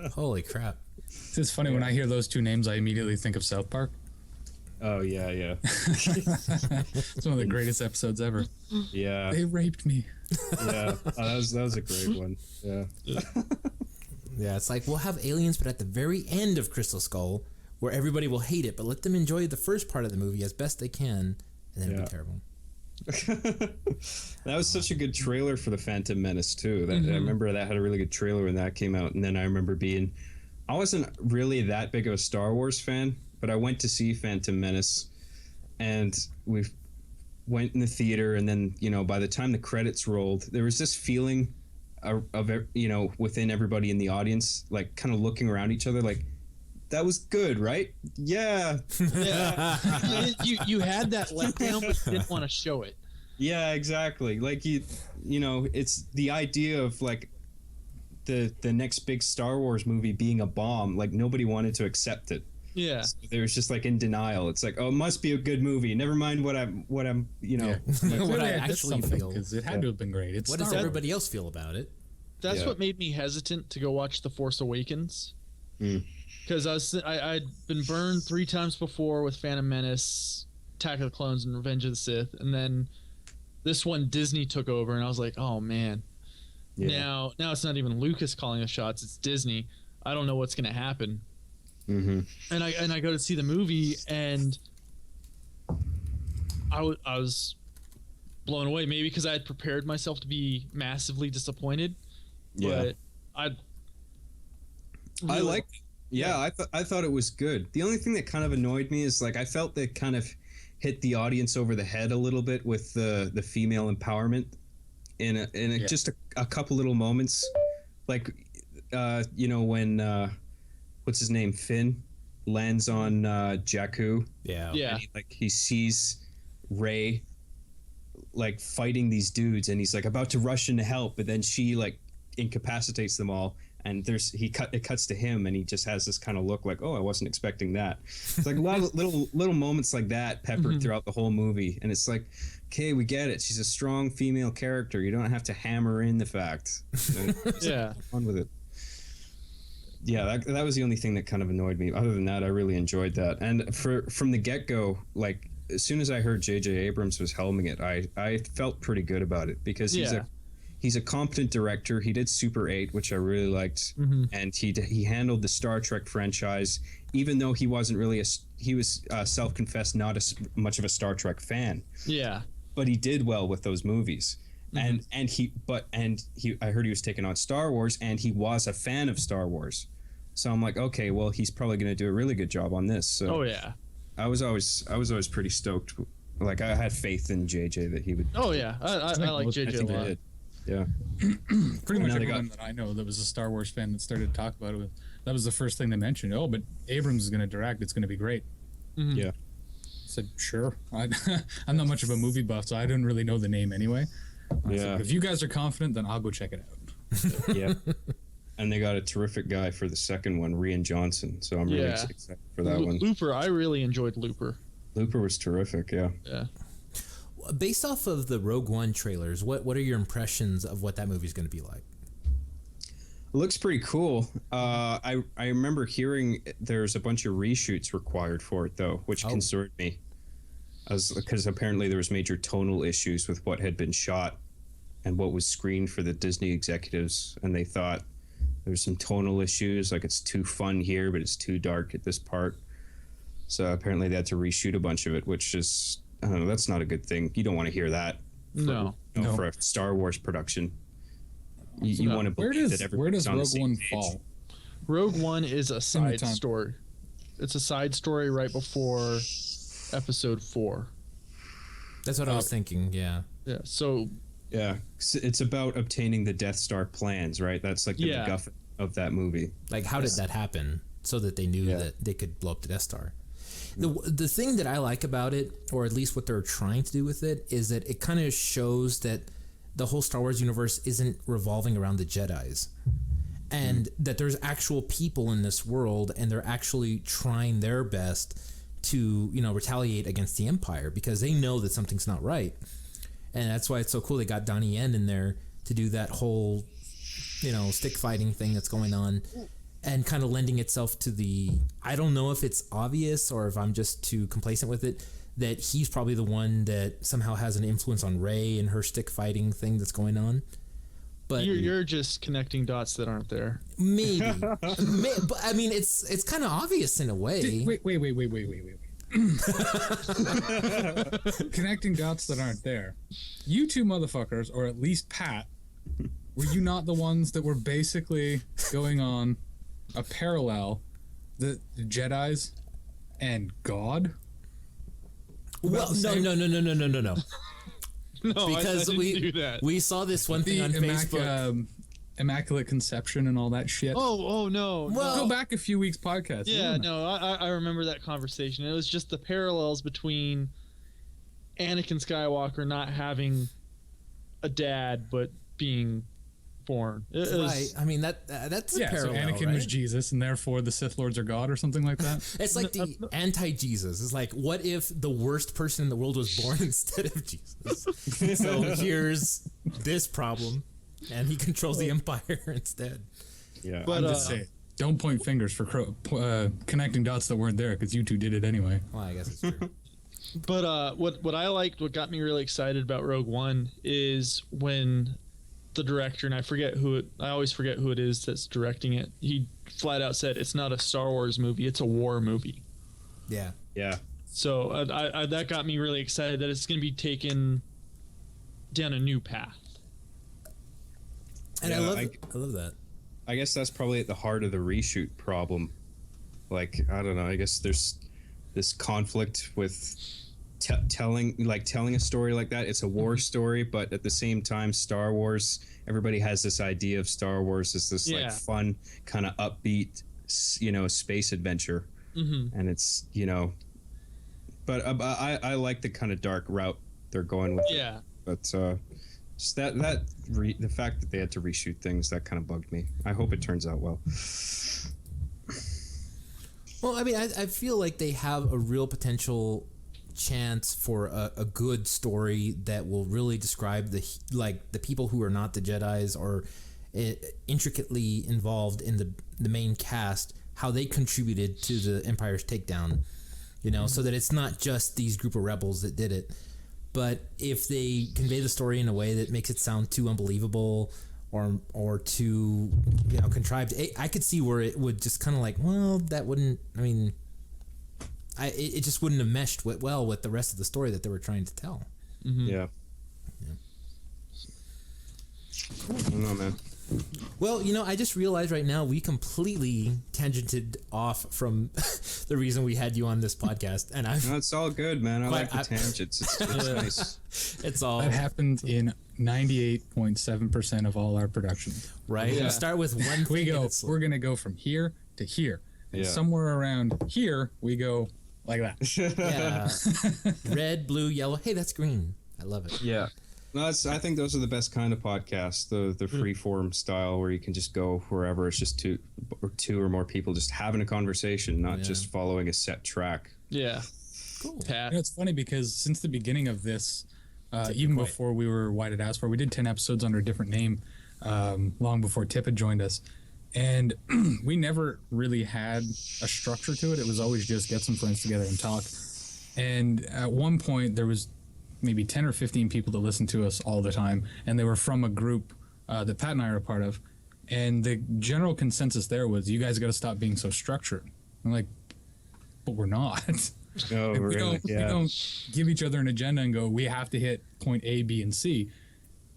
Holy crap! It's funny when I hear those two names, I immediately think of South Park. Oh yeah. It's one of the greatest episodes ever. Yeah. They raped me. Yeah. Oh, that was a great one. Yeah. Yeah, it's like we'll have aliens, but at the very end of Crystal Skull, where everybody will hate it, but let them enjoy the first part of the movie as best they can, and then it'll be terrible. That was such a good trailer for the Phantom Menace too. I remember that had a really good trailer when that came out, and then I remember I wasn't really that big of a Star Wars fan, but I went to see Phantom Menace, and we went in the theater, and then by the time the credits rolled, there was this feeling of within everybody in the audience, like kind of looking around each other, like, that was good, right? Yeah. You had that letdown, but you didn't want to show it. Yeah, exactly. Like it's the idea of like the next big Star Wars movie being a bomb. Like nobody wanted to accept it. Yeah. So they was just like in denial. It's like, oh, it must be a good movie. Never mind what I'm what I actually feel, because it had to have been great. What does everybody else feel about it? That's what made me hesitant to go watch The Force Awakens. Because I'd been burned 3 times before with Phantom Menace, Attack of the Clones, and Revenge of the Sith, and then this one Disney took over, and I was like, oh man. Now it's not even Lucas calling the shots; it's Disney. I don't know what's going to happen. And I go to see the movie, and I was blown away. Maybe because I had prepared myself to be massively disappointed. But I liked it. Yeah, I thought it was good. The only thing that kind of annoyed me is like I felt they kind of hit the audience over the head a little bit with the female empowerment in just a couple little moments, like when what's his name, Finn lands on Jakku. Yeah. And he sees Rey like fighting these dudes, and he's like about to rush in to help, but then she like incapacitates them all, and it cuts to him, and he just has this kind of look like, oh, I wasn't expecting that. It's like a lot of little moments like that peppered throughout the whole movie, and it's like, okay, we get it. She's a strong female character. You don't have to hammer in the fact. Yeah, fun with it. Yeah, that was the only thing that kind of annoyed me. Other than that, I really enjoyed that. And from the get-go, like as soon as I heard J.J. Abrams was helming it, I felt pretty good about it, because he's a competent director. He did Super 8, which I really liked, and he handled the Star Trek franchise, even though he wasn't really he was self-confessed not as much of a Star Trek fan. Yeah, but he did well with those movies. And I heard he was taking on Star Wars, and he was a fan of Star Wars. So I'm like, okay, well, he's probably going to do a really good job on this. So I was always pretty stoked. Like, I had faith in JJ that he would. Oh yeah, I like JJ a lot. Yeah. Pretty much everyone that I know that was a Star Wars fan that started to talk about it, that was the first thing they mentioned. Oh, but Abrams is going to direct. It's going to be great. Yeah. I said, sure. I'm not much of a movie buff, so I didn't really know the name anyway. Yeah. So if you guys are confident, then I'll go check it out. Yeah. And they got a terrific guy for the second one, Rian Johnson. So I'm really excited for that one. Looper, I really enjoyed Looper. Looper was terrific, yeah. Yeah. Based off of the Rogue One trailers, what are your impressions of what that movie is going to be like? It looks pretty cool. I remember hearing there's a bunch of reshoots required for it, though, which concerned me. Because apparently there was major tonal issues with what had been shot and what was screened for the Disney executives, and they thought there's some tonal issues, like it's too fun here, but it's too dark at this part. So apparently they had to reshoot a bunch of it, which is, I don't know, that's not a good thing. You don't want to hear that. For a Star Wars production. You want to believe that everybody's on the same Rogue One page. fall? Rogue One is a side story. It's a side story right before Episode 4. That's what I was thinking. Yeah. Yeah. So. Yeah, it's about obtaining the Death Star plans, right? That's like the MacGuffin of that movie. Like, how did that happen? So that they knew that they could blow up the Death Star. The thing that I like about it, or at least what they're trying to do with it, is that it kind of shows that the whole Star Wars universe isn't revolving around the Jedis, and that there's actual people in this world, and they're actually trying their best to, retaliate against the Empire, because they know that something's not right. And that's why it's so cool they got Donnie Yen in there to do that whole, stick fighting thing that's going on, and kind of lending itself to the, I don't know if it's obvious or if I'm just too complacent with it, that he's probably the one that somehow has an influence on Rey and her stick fighting thing that's going on. But you're just connecting dots that aren't there. Maybe. But I mean, it's kind of obvious in a way. Wait. Connecting dots that aren't there. You two motherfuckers, or at least Pat, were you not the ones that were basically going on a parallel, the Jedis and God? Well, no. No, because I didn't do that. We saw this one thing on Facebook. Immaculate Conception and all that shit. Oh no. Well, go back a few weeks podcast. Yeah, no, I remember that conversation. It was just the parallels between Anakin Skywalker not having a dad but being born. Right. I mean that's a parallel. So Anakin right? was Jesus, and therefore the Sith Lords are God, or something like that. It's like the anti-Jesus. It's like, what if the worst person in the world was born instead of Jesus? So here's this problem, and he controls the Empire instead. Yeah, but I'm just saying, don't point fingers for connecting dots that weren't there, because you two did it anyway. Well, I guess it's true. But what I liked, what got me really excited about Rogue One, is when the director, and I always forget who it is that's directing it, he flat out said it's not a Star Wars movie, it's a war movie. Yeah. So I that got me really excited that it's going to be taken down a new path. And I love that. I guess that's probably at the heart of the reshoot problem. Like, I don't know, I guess there's this conflict with telling a story like that. It's a war story, but at the same time, Star Wars, everybody has this idea of Star Wars as this like fun kind of upbeat, space adventure. And it's, but I like the kind of dark route they're going with. Yeah. But just the fact that they had to reshoot things, that kind of bugged me. I hope it turns out well. Well, I mean, I feel like they have a real potential chance for a good story that will really describe the people who are not the Jedis or intricately involved in the main cast, how they contributed to the Empire's takedown, so that it's not just these group of rebels that did it. But if they convey the story in a way that makes it sound too unbelievable or too contrived, I could see where it would just kind of like, well, that wouldn't. I mean, it just wouldn't have meshed well with the rest of the story that they were trying to tell. Mm-hmm. Yeah. Cool. I don't know, man. Well, I just realized right now we completely tangented off from the reason we had you on this podcast, and it's all good, man. I like the tangents. It's nice. It's all that happens in 98.7% of all our production. Right. Yeah. Start with one. We're gonna go from here to here, and somewhere around here we go like that. Yeah. Red, blue, yellow. Hey, that's green. I love it. Yeah. No, I think those are the best kind of podcasts, the free form style where you can just go wherever. It's just two or more people just having a conversation, not just following a set track. Yeah. Cool. It's funny because since the beginning of this, even before we were Whited Ass for, we did 10 episodes under a different name long before Tip had joined us. And we never really had a structure to it. It was always just get some friends together and talk. And at one point there was maybe 10 or 15 people that listened to us all the time, and they were from a group that Pat and I are a part of, and the general consensus there was, you guys got to stop being so structured. I'm like, but we're not. Oh, we don't give each other an agenda and go, we have to hit point A, B, and C.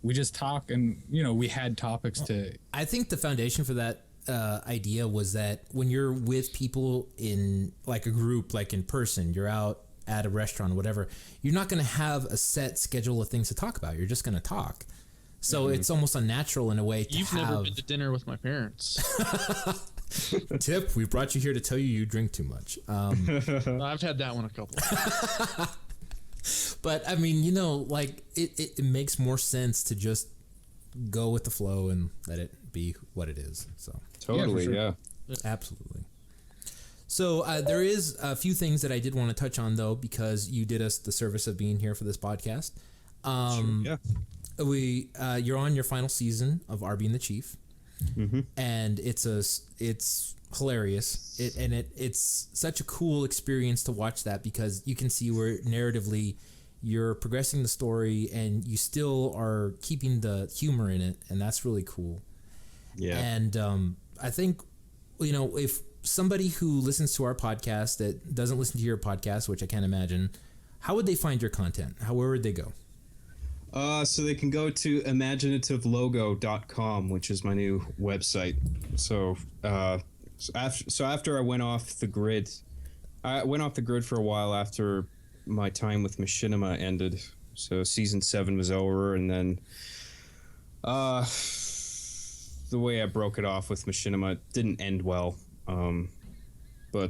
We just talk, and we had topics to. I think the foundation for that idea was that when you're with people in like a group, like in person, you're out at a restaurant or whatever, you're not going to have a set schedule of things to talk about. You're just going to talk. So it's almost unnatural in a way to You've never been to dinner with my parents. Tip, we brought you here to tell you drink too much. I've had that one a couple of But I mean, it makes more sense to just go with the flow and let it be what it is. So totally, yeah. Absolutely. So there is a few things that I did want to touch on, though, because you did us the service of being here for this podcast. Sure, yeah. You're on your final season of Arby and the Chief, and it's hilarious. It's such a cool experience to watch that, because you can see where narratively you're progressing the story and you still are keeping the humor in it, and that's really cool. Yeah. And I think if somebody who listens to our podcast that doesn't listen to your podcast, which I can't imagine, how would they find your content? Where would they go? So they can go to imaginativelogo.com, which is my new website. So after I went off the grid, for a while after my time with Machinima ended. So season 7 was over, and then the way I broke it off with Machinima didn't end well.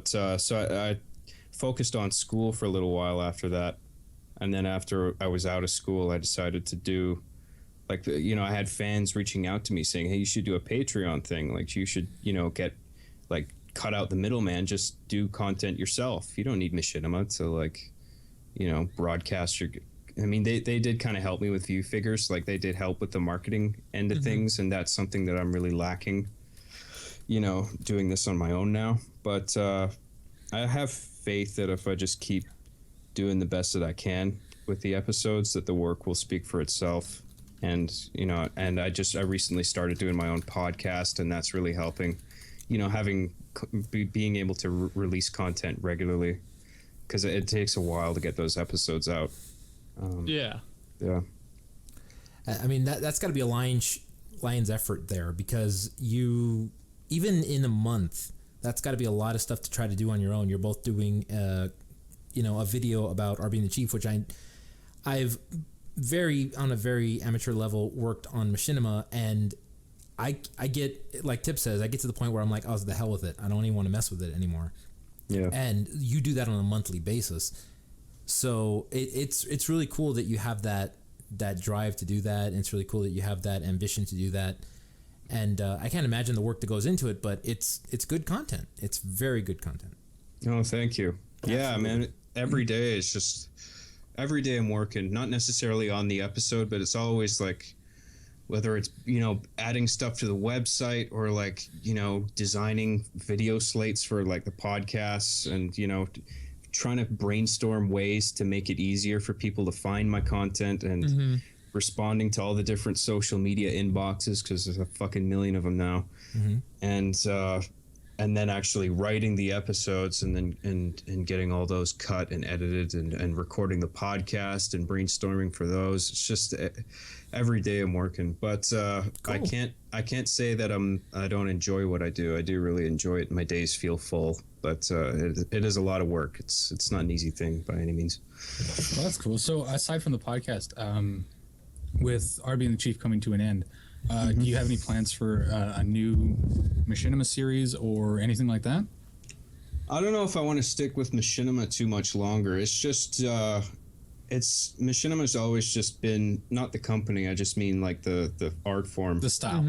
So I focused on school for a little while after that. And then after I was out of school, I decided to do, I had fans reaching out to me saying, hey, you should do a Patreon thing. Like, you should, get, cut out the middleman, just do content yourself. You don't need Machinima to, broadcast your... I mean, they did kind of help me with view figures. Like, they did help with the marketing end of things, and that's something that I'm really lacking, doing this on my own now. But I have faith that if I just keep doing the best that I can with the episodes, that the work will speak for itself. And and I recently started doing my own podcast, and that's really helping, being able to release content regularly, because it takes a while to get those episodes out. Yeah. I mean, that's got to be a lion's effort there, because you, even in a month, that's got to be a lot of stuff to try to do on your own. You're both doing a video about Arby and the Chief, which I've on a very amateur level worked on Machinima, and I get, like Tip says, I get to the point where I'm like, oh, the hell with it. I don't even want to mess with it anymore. Yeah. And you do that on a monthly basis. So it's really cool that you have that that drive to do that, and it's really cool that you have that ambition to do that. And I can't imagine the work that goes into it, but it's good content. It's very good content. Oh, thank you. Absolutely. Yeah, man. Every day it's just every day I'm working, not necessarily on the episode, but it's always like, whether it's, adding stuff to the website or like, designing video slates for like the podcasts and, trying to brainstorm ways to make it easier for people to find my content and responding to all the different social media inboxes, because there's a fucking million of them now. And then actually writing the episodes and then and getting all those cut and edited and recording the podcast and brainstorming for those. It's just every day I'm working, but Cool. I can't say that I don't enjoy what I do. I do really enjoy it. My days feel full, but it is a lot of work. It's not an easy thing by any means. Well, that's cool. So aside from the podcast, with Arby and the Chief coming to an end, do you have any plans for a new Machinima series or anything like that? I don't know if I want to stick with Machinima too much longer. It's just Machinima's always just been, not the company, I just mean like the art form. The style,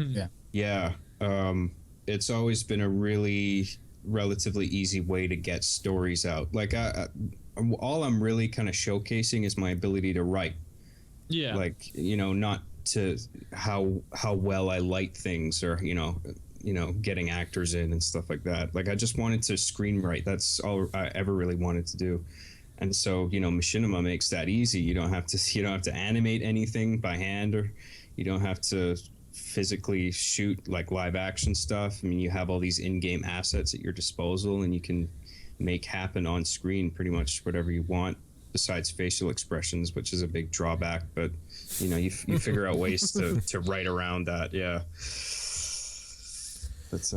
Yeah. It's always been a really relatively easy way to get stories out. Like all I'm really kind of showcasing is my ability to write. Yeah. Like, not to how well I light things or, getting actors in and stuff like that. Like I just wanted to screenwrite. That's all I ever really wanted to do. And so, Machinima makes that easy. You don't have to animate anything by hand, or you don't have to physically shoot like live action stuff. I mean, you have all these in-game assets at your disposal, and you can make happen on screen pretty much whatever you want, besides facial expressions, which is a big drawback. But you figure out ways to write around that. Yeah. That's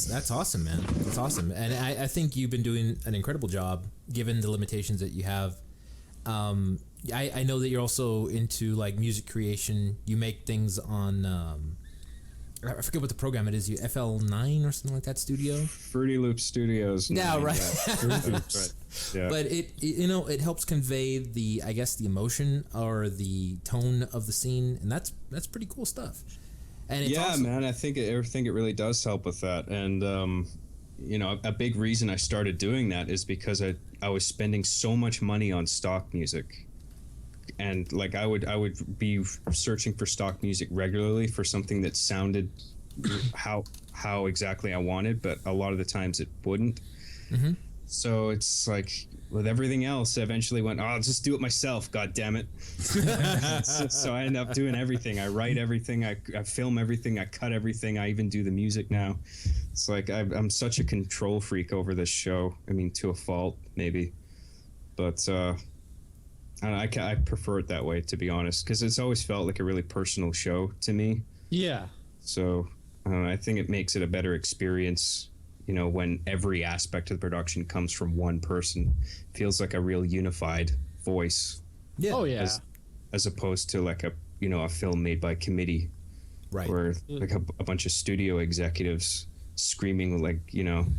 That's awesome, man. That's awesome. And I think you've been doing an incredible job given the limitations that you have. I know that you're also into like music creation. You make things on I forget what the program it is. You FL9 or something like that studio. Fruity Loop Studios. Yeah, right. Right. Yeah. But it helps convey the emotion or the tone of the scene, and that's pretty cool stuff. And it's awesome. Man, I think it really does help with that. And a big reason I started doing that is because I was spending so much money on stock music. And like I would be searching for stock music regularly for something that sounded how exactly I wanted, but a lot of the times it wouldn't. So it's like with everything else, I eventually went, I'll just do it myself, god damn it. So I end up doing everything. I write everything, I film everything, I cut everything, I even do the music now. It's like I'm such a control freak over this show. I mean, to a fault, maybe. But I prefer it that way, to be honest, because it's always felt like a really personal show to me. Yeah. So I think it makes it a better experience, when every aspect of the production comes from one person. Feels like a real unified voice. Yeah. Oh yeah. As opposed to like a film made by committee, Right. where like a bunch of studio executives screaming like,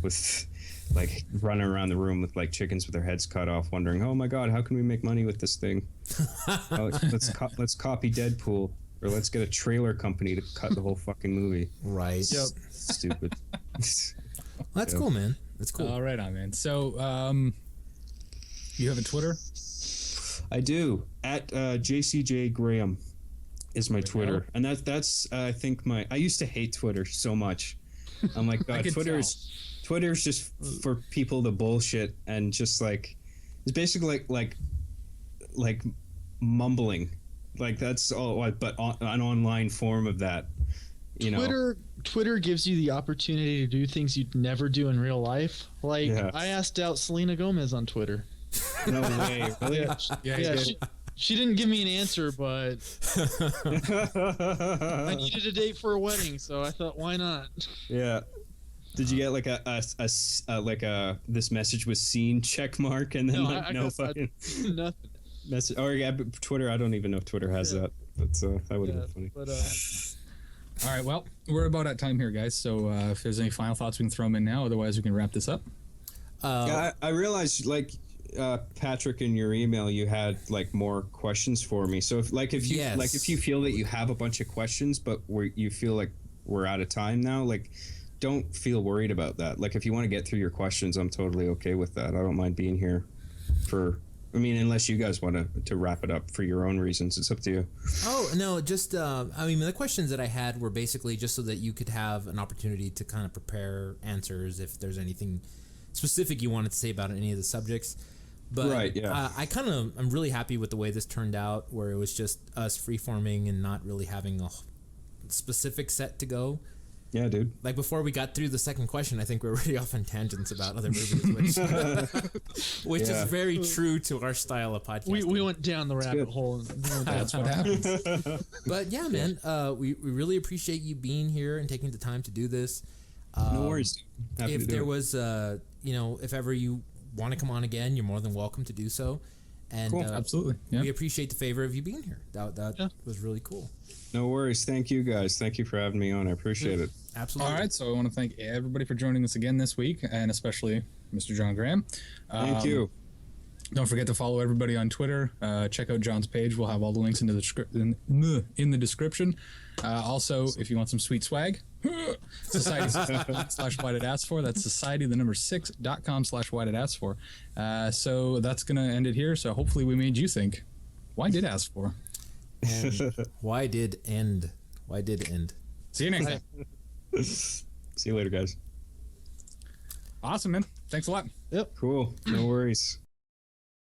with like running around the room with like chickens with their heads cut off, wondering, oh my god, how can we make money with this thing? Let's copy Deadpool, or let's get a trailer company to cut the whole fucking movie. Right. Yep. Stupid. Well, that's cool, man. That's cool. All right, on, man. So, you have a Twitter? I do. At JCJ Graham is my Twitter, and that's I think I used to hate Twitter so much. I'm like, God, Twitter's just for people to bullshit, and just like it's basically like mumbling, like that's all, but an online form of that. Twitter gives you the opportunity to do things you'd never do in real life. Like I asked out Selena Gomez on Twitter. No way, really? Yeah. She didn't give me an answer, but I needed a date for a wedding, so I thought, why not? Yeah. Did you get like a this message was seen check mark, and then fucking nothing message? Oh yeah, but Twitter. I don't even know if Twitter has that, but that would have been funny. But All right, well, we're about at time here, guys. So if there's any final thoughts, we can throw them in now. Otherwise, we can wrap this up. I realized, like, Patrick, in your email, you had like more questions for me. So if you feel that you have a bunch of questions, but you feel like we're out of time now, like, don't feel worried about that. Like, if you want to get through your questions, I'm totally okay with that. I don't mind being here unless you guys want to wrap it up for your own reasons. It's up to you. Oh, no, just, the questions that I had were basically just so that you could have an opportunity to kind of prepare answers if there's anything specific you wanted to say about any of the subjects. But right, yeah. I'm really happy with the way this turned out, where it was just us freeforming and not really having a specific set to go. Yeah, dude. Like, before we got through the second question, I think we were already off on tangents about other movies, which is very true to our style of podcasting. We went down the rabbit hole. That's what happens. But yeah, man, we really appreciate you being here and taking the time to do this. No worries. Happy if there was, if ever you want to come on again, you're more than welcome to do so. And cool. Absolutely. Yeah. We appreciate the favor of you being here. That was really cool. No worries. Thank you, guys. Thank you for having me on. I appreciate it. Absolutely. All right. So I want to thank everybody for joining us again this week, and especially Mr. Jon Graham. Thank you. Don't forget to follow everybody on Twitter. Check out John's page. We'll have all the links in the description. Also, if you want some sweet swag, society.com/whydidaskfor. That's society, the number 6.com/whydidaskfor. So that's going to end it here. So hopefully we made you think, why did ask for? And why did end? See you next time. See you later, guys. Awesome, man. Thanks a lot. Cool. No worries.